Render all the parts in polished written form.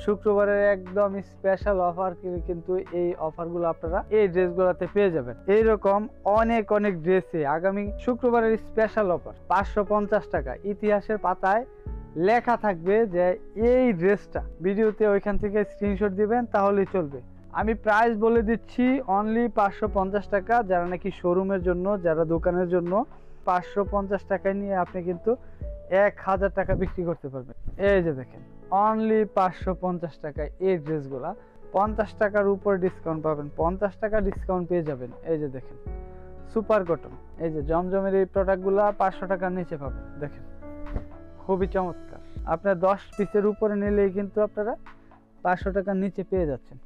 শুক্রবারের একদম special offer কিন্তু এই অফারগুলো আপনারা এই ড্রেসগুলোতে পেয়ে যাবেন। এইরকম অনেক অনেক ড্রেসে আগামী শুক্রবারের স্পেশাল অফার 550 টাকা। ইতিহাসের পাতায় লেখা থাকবে যে এই ড্রেসটা, ভিডিওতে ওইখান থেকে স্ক্রিনশট দিবেন তাহলেই চলবে। আমি প্রাইস বলে দিচ্ছি অনলি 550 টাকা। যারা নাকি শোরুমের জন্য, যারা দোকানের জন্য 550 টাকায় নিয়ে আপনি কিন্তু 1000 টাকা বিক্রি করতে পারবেন। এই যে দেখেন অনলি 550 টাকায় এই ড্রেসগুলা। 50 টাকার উপর ডিসকাউন্ট পাবেন, 50 টাকা ডিসকাউন্ট পেয়ে যাবেন। এই যে দেখেন সুপার কটন, এই যে জমজমের এই প্রোডাক্টগুলা 500 টাকার নিচে পাবেন। দেখেন খুবই চমৎকার। আপনার 10 পিসের উপরে নিলেই কিন্তু আপনারা 500 টাকার নিচে পেয়ে যাচ্ছেন।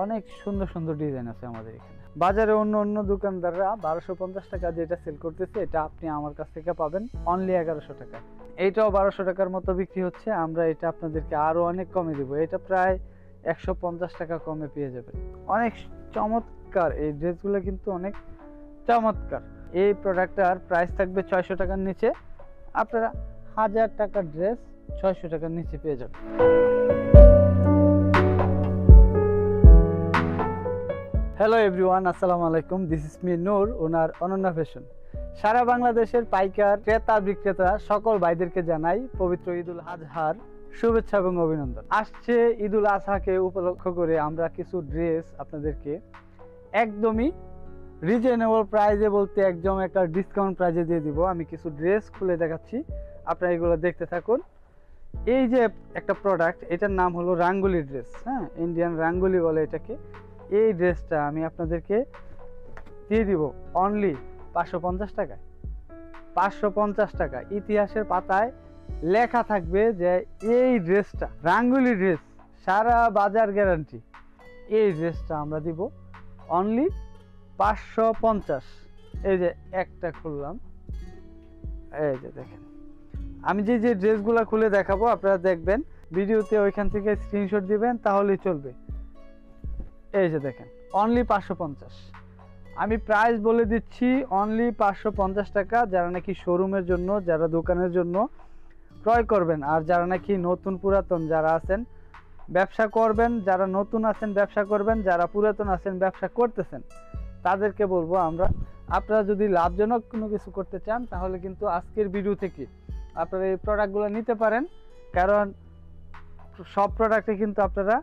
অনেক সুন্দর সুন্দর ডিজাইন আছে আমাদের এখানে। বাজারে অন্য অন্য দোকানদাররা 1250 টাকা যেটা সেল করতেছে, এটা আপনি আমার কাছ থেকে পাবেন অনলি 1100 টাকা। এইটাও 1200 টাকার মতো বিক্রি হচ্ছে। আমরা এটা আপনাদেরকে আরো অনেক কমে দেবো। এটা প্রায় 150 টাকা কমে পেয়ে যাবেন। অনেক চমৎকার এই ড্রেসগুলো, কিন্তু অনেক চমৎকার। এই প্রোডাক্টটার প্রাইস থাকবে 600 টাকার নিচে। আপনারা 1000 টাকার ড্রেস 600 টাকার নিচে পেয়ে যাবেন। হ্যালো এভরিওয়ান, আসসালামু আলাইকুম। This is me Noor, owner Ananya Fashion. সারা বাংলাদেশের পাইকার ক্রেতা বিক্রেতা সকল ভাইদেরকে জানাই পবিত্র ঈদুল আজহার শুভেচ্ছা এবং অভিনন্দন। আসছে ঈদুল আজহাকে উপলক্ষ করে আমরা কিছু ড্রেস আপনাদেরকে একদমই রিজনেবল প্রাইজে, বলতে একদম একটা ডিসকাউন্ট প্রাইজে দিয়ে দিব। আমি কিছু ড্রেস খুলে দেখাচ্ছি, আপনারা এগুলো দেখতে থাকুন। এই যে একটা প্রোডাক্ট, এটার নাম হলো রাঙ্গুলি ড্রেস। হ্যাঁ, ইন্ডিয়ান রাঙ্গুলি বলে এটাকে। এই ড্রেসটা আমি আপনাদেরকে দিয়ে দিব অনলি 550 টাকায়। 550 টাকা। ইতিহাসের পাতায় লেখা থাকবে যে এই ড্রেসটা রাঙ্গুলি ড্রেস, সারা বাজার গ্যারান্টি। এই ড্রেসটা আমরা দিব অনলি 550। এই যে একটা খুললাম, এই যে দেখেন। আমি যে যে ড্রেসগুলো খুলে দেখাবো আপনারা দেখবেন, ভিডিওতে ওইখান থেকে স্ক্রিনশট দিবেন তাহলেই চলবে। এই যে দেখেন অনলি 550। আমি প্রাইস বলে দিচ্ছি অনলি 550 টাকা। যারা নাকি শোরুমের জন্য, যারা দোকানের জন্য ক্রয় করবেন, আর যারা নাকি নতুন পুরাতন যারা আছেন ব্যবসা করবেন, যারা নতুন আছেন ব্যবসা করবেন, যারা পুরাতন আছেন ব্যবসা করতেছেন, তাদেরকে বলবো আপনারা যদি লাভজনক কোনো কিছু করতে চান তাহলে কিন্তু আজকের ভিডিও থেকে আপনারা এই প্রোডাক্টগুলো নিতে পারেন। কারণ সব প্রোডাক্টে কিন্তু আপনারা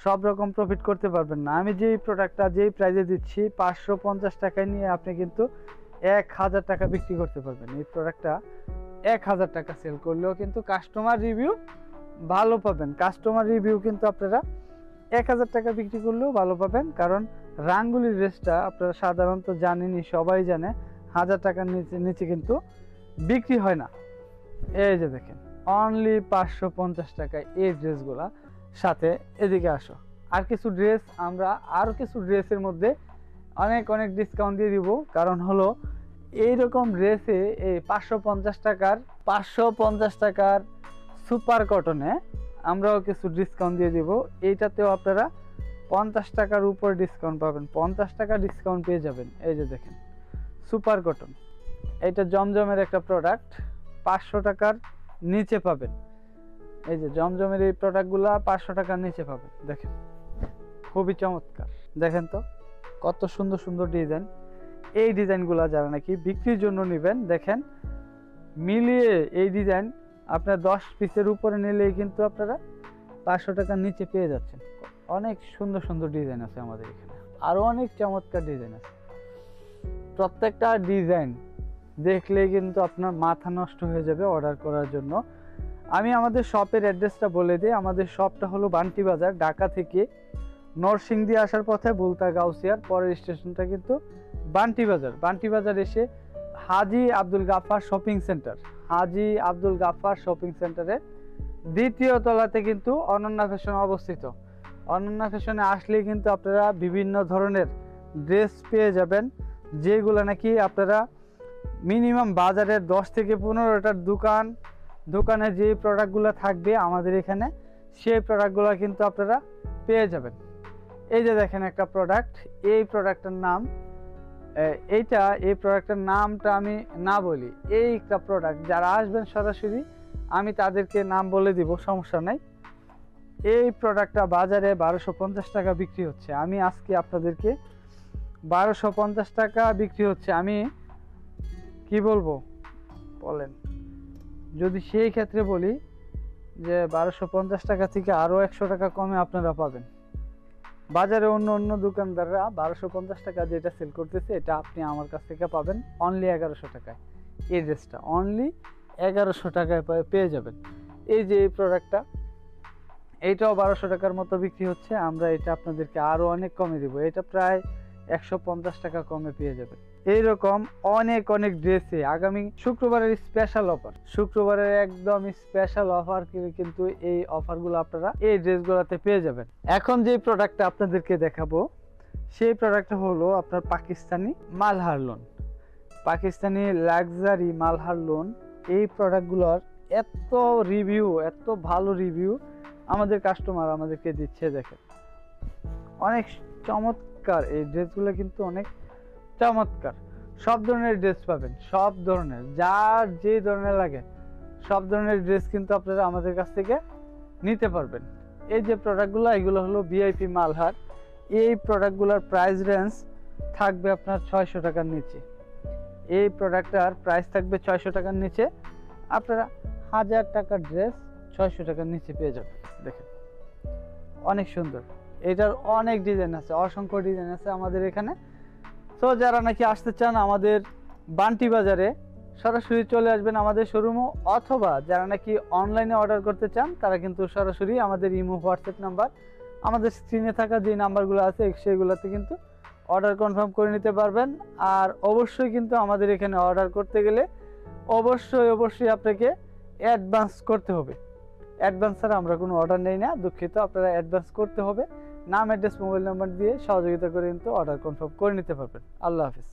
সব রকম প্রফিট করতে পারবেন না। আমি যেই প্রোডাক্টটা যেই প্রাইজে দিচ্ছি 550 টাকায় নিয়ে আপনি কিন্তু 1000 টাকা বিক্রি করতে পারবেন। এই প্রোডাক্টটা 1000 টাকা সেল করলেও কিন্তু কাস্টমার রিভিউ ভালো পাবেন। কাস্টমার রিভিউ কিন্তু আপনারা 1000 টাকা বিক্রি করলেও ভালো পাবেন। কারণ রাঙ্গুলি ড্রেসটা আপনারা সাধারণত জানেনই, সবাই জানে 1000 টাকার নিচে কিন্তু বিক্রি হয় না। এই যে দেখেন অনলি 550 টাকায় এই ড্রেসগুলা। সাথে এদিকে আসো, আর কিছু ড্রেস আমরা আরো কিছু ড্রেসের মধ্যে অনেক অনেক ডিসকাউন্ট দিয়ে দিব। কারণ হলো এইরকম ড্রেসে এই 550 টাকার সুপার কটনে আমরাও কিছু ডিসকাউন্ট দিয়ে দিব। এইটাতেও আপনারা 50 টাকার উপর ডিসকাউন্ট পাবেন, 50 টাকা ডিসকাউন্ট পেয়ে যাবেন। এই যে দেখেন সুপার কটন, এটা জমজমের একটা প্রোডাক্ট, 500 টাকার নিচে পাবেন। এই যে জমজমের এই প্রোডাক্টগুলা 500 টাকার নিচে পাবেন। দেখেন খুবই চমৎকার। দেখেন তো কত সুন্দর সুন্দর ডিজাইন। এই ডিজাইনগুলা যারা নাকি বিক্রির জন্য নেবেন, দেখেন মিলিয়ে এই ডিজাইন আপনার 10 পিসের উপরে নিলেই কিন্তু আপনারা 500 টাকার নিচে পেয়ে যাচ্ছেন। অনেক সুন্দর সুন্দর ডিজাইন আছে আমাদের এখানে, আরো অনেক চমৎকার ডিজাইন আছে। প্রত্যেকটা ডিজাইন দেখলে কিন্তু আপনার মাথা নষ্ট হয়ে যাবে অর্ডার করার জন্য। আমি আমাদের শপের অ্যাড্রেসটা বলে দিই। আমাদের শপটা হলো বান্টি বাজার, ঢাকা থেকে নরসিংদী আসার পথে বুলতা গাউসিয়ার পরের স্টেশনটা কিন্তু বান্টি বাজার। বান্টি বাজার এসে হাজি আব্দুল গাফফার শপিং সেন্টার, হাজি আব্দুল গাফফার শপিং সেন্টারের দ্বিতীয় তলাতে কিন্তু অনন্যা ফ্যাশন অবস্থিত। অনন্যা ফ্যাশনে আসলে কিন্তু আপনারা বিভিন্ন ধরনের ড্রেস পেয়ে যাবেন, যেগুলো নাকি আপনারা মিনিমাম বাজারের 10 থেকে 15টার দোকানে যে প্রোডাক্টগুলো থাকবে আমাদের এখানে, সেই প্রোডাক্টগুলো কিন্তু আপনারা পেয়ে যাবেন। এই যে দেখেন একটা প্রোডাক্ট, এই প্রোডাক্টের নাম এই প্রোডাক্টের নামটা আমি না বলি, এই একটা প্রোডাক্ট যারা আসবেন সরাসরি আমি তাদেরকে নাম বলে দিব, সমস্যা নাই। এই প্রোডাক্টটা বাজারে 1250 টাকা বিক্রি হচ্ছে, আমি আজকে আপনাদেরকে 1250 টাকা বিক্রি হচ্ছে। আমি কি বলবো বলেন, যদি সেই ক্ষেত্রে বলি যে 1250 টাকা থেকে আরও 100 টাকা কমে আপনারা পাবেন। বাজারে অন্য অন্য দোকানদাররা 1250 টাকা যেটা সেল করতেছে, এটা আপনি আমার কাছ থেকে পাবেন অনলি 1100 টাকায়। এই ড্রেসটা অনলি 1100 টাকায় পেয়ে যাবেন। এই যে এই প্রোডাক্টটা, এইটাও 1200 টাকার মতো বিক্রি হচ্ছে, আমরা এটা আপনাদেরকে আরও অনেক কমে দেবো, এটা প্রায় 150 টাকা কমে পেয়ে যাবেন। এইরকম অনেক অনেক ড্রেসে আগামী শুক্রবারের স্পেশাল অফার, শুক্রবারের একদম স্পেশাল অফার, কিন্তু এই অফারগুলো আপনারা এই ড্রেসগুলোতে পেয়ে যাবেন। এখন যে প্রোডাক্টটা আপনাদেরকে দেখাবো, সেই প্রোডাক্টটা হলো আপনার Pakistani Malhar loan, Pakistani luxury Malhar loan. এই প্রোডাক্টগুলোর এত রিভিউ, এত ভালো রিভিউ আমাদের কাস্টমার আমাদেরকে দিচ্ছে। দেখেন অনেক চমৎকার এই ড্রেসগুলো, কিন্তু অনেক চমৎকার। সব ধরনের ড্রেস পাবেন, সব ধরনের, যার যে ধরনের লাগে সব ধরনের ড্রেস কিন্তু আপনারা আমাদের কাছ থেকে নিতে পারবেন। এই যে প্রোডাক্টগুলো, এগুলো হলো ভিআইপি মালহার। এই প্রোডাক্টগুলোর প্রাইস রেঞ্জ থাকবে আপনার 600 টাকার নিচে। এই প্রোডাক্টটার প্রাইস থাকবে 600 টাকার নিচে, আপনারা 1000 টাকার ড্রেস 600 টাকার নিচে পেয়ে যাবেন। দেখেন অনেক সুন্দর, এটার অনেক ডিজাইন আছে, অসংখ্য ডিজাইন আছে আমাদের এখানে। তো যারা নাকি আসতে চান আমাদের বান্টি বাজারে, সরাসরি চলে আসবেন আমাদের শোরুমে, অথবা যারা নাকি অনলাইনে অর্ডার করতে চান তারা কিন্তু সরাসরি আমাদের ইমো হোয়াটসঅ্যাপ নাম্বার, আমাদের স্ক্রিনে থাকা যে নাম্বারগুলো আছে সেগুলোতে কিন্তু অর্ডার কনফার্ম করে নিতে পারবেন। আর অবশ্যই কিন্তু আমাদের এখানে অর্ডার করতে গেলে অবশ্যই আপনাকে অ্যাডভান্স করতে হবে। অ্যাডভান্স ছাড়া আমরা কোনো অর্ডার নেই না, দুঃখিত। আপনারা অ্যাডভান্স করতে হবে, নাম, অ্যাড্রেস, মোবাইল নাম্বার দিয়ে সহযোগিতা করে কিন্তু অর্ডার কনফার্ম করে নিতে পারবেন। আল্লাহ হাফিজ।